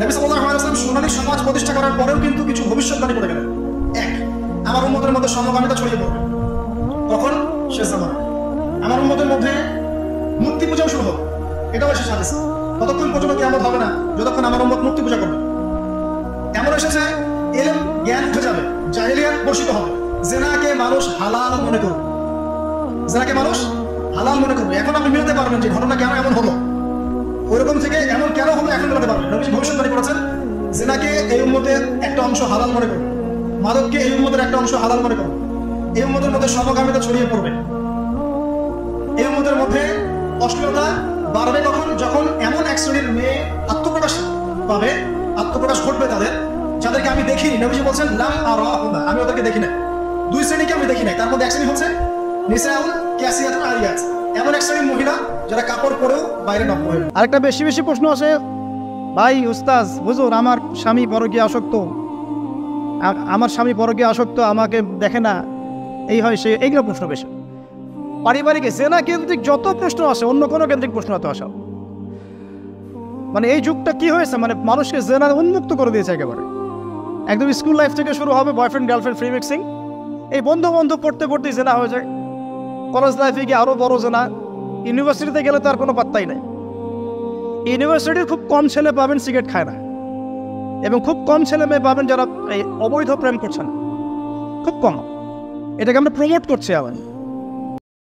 নবী সাল্লাল্লাহু আলাইহি ওয়াসাল্লাম সোনালী সমাজ প্রতিষ্ঠা করার পরেও কিন্তু কিছু ভবিষ্যৎবাণী করে গেলেন। এক, আমার উম্মতের মধ্যে সমকামিতা ছড়িয়ে পড়বে। কখন? শেষ জামানায়। আমার উম্মতের মধ্যে মূর্তি পূজাও শুরু হবে, এটাও শেষ হাদিস। ততক্ষণ পর্যন্ত কিয়ামত হবে না যতক্ষণ আমার উম্মত মূর্তি পূজা করবে। এমন এসেছে ইলম জ্ঞান উঠে যাবে, জাহেলিয়াত বর্ষিত হবে, জিনাকে মানুষ হালাল মনে করবে, জিনাকে মানুষ হালাল মনে করবে। এখন আপনি মিলতে পারবেন যে ঘটনা কেন এমন হলো, ওইরকম থেকে এমন কেন হলো এখন বলতে পারবেন। নবী ভবিষ্যৎবাণী করেছেন, জিনাকে এই উম্মতের একটা অংশ হালাল মনে করবে, মাদককে এই উম্মতের একটা অংশ হালাল মনে করবে, এই উম্মতের মধ্যে সমকামিতা ছড়িয়ে পড়বে, এই উম্মতের মধ্যে অশ্লীলতা বাড়বে। কখন? যখন এমন এক শ্রেণীর মেয়ে আত্মপ্রকাশ পাবে, আত্মপ্রকাশ ঘটবে তাদের, যাদেরকে আমি দেখিনি। নবীজি বলছেন লাম আরাহুনা, আমি ওদেরকে দেখি নাই। দুই শ্রেণীকে আমি দেখি নাই, তার মধ্যে এক শ্রেণী হচ্ছে নিসাউন কাসিয়াতুন আরিয়াত, এমন এক শ্রেণীর মহিলা যারা কাপড় পরেও বাইরে নগ্ন হয়ে। আরেকটা বেশি বেশি প্রশ্ন আছে, ভাই উস্তাজ হুজুর আমার স্বামী পরকীয়া আসক্ত, আমার স্বামী পরকীয়া আসক্ত, আমাকে দেখে না, এই হয় সে, এইগুলো প্রশ্ন বেশি। পারিবারিক জেনা কেন্দ্রিক যত প্রশ্ন আসে অন্য কোনো কেন্দ্রিক প্রশ্ন এত আসা, মানে এই যুগটা কি হয়েছে, মানে মানুষকে জেনা উন্মুক্ত করে দিয়েছে একেবারে। একদম স্কুল লাইফ থেকে শুরু হবে বয়ফ্রেন্ড গার্লফ্রেন্ড ফ্রি মিক্সিং, এই বন্ধু বন্ধু পড়তে পড়তেই জেনা হয়ে যায়, কলেজ লাইফে গিয়ে আরও বড় জেনা, ইউনিভার্সিটিতে গেলে তো আর কোনো পাত্তাই নাই। ইউনিভার্সিটির খুব কম ছেলে পাবেন সিগারেট খায় না, এবং খুব কম ছেলে মেয়ে পাবেন যারা এই অবৈধ প্রেম করছে না, খুব কম। এটাকে আমরা প্রমোট করছি আবার।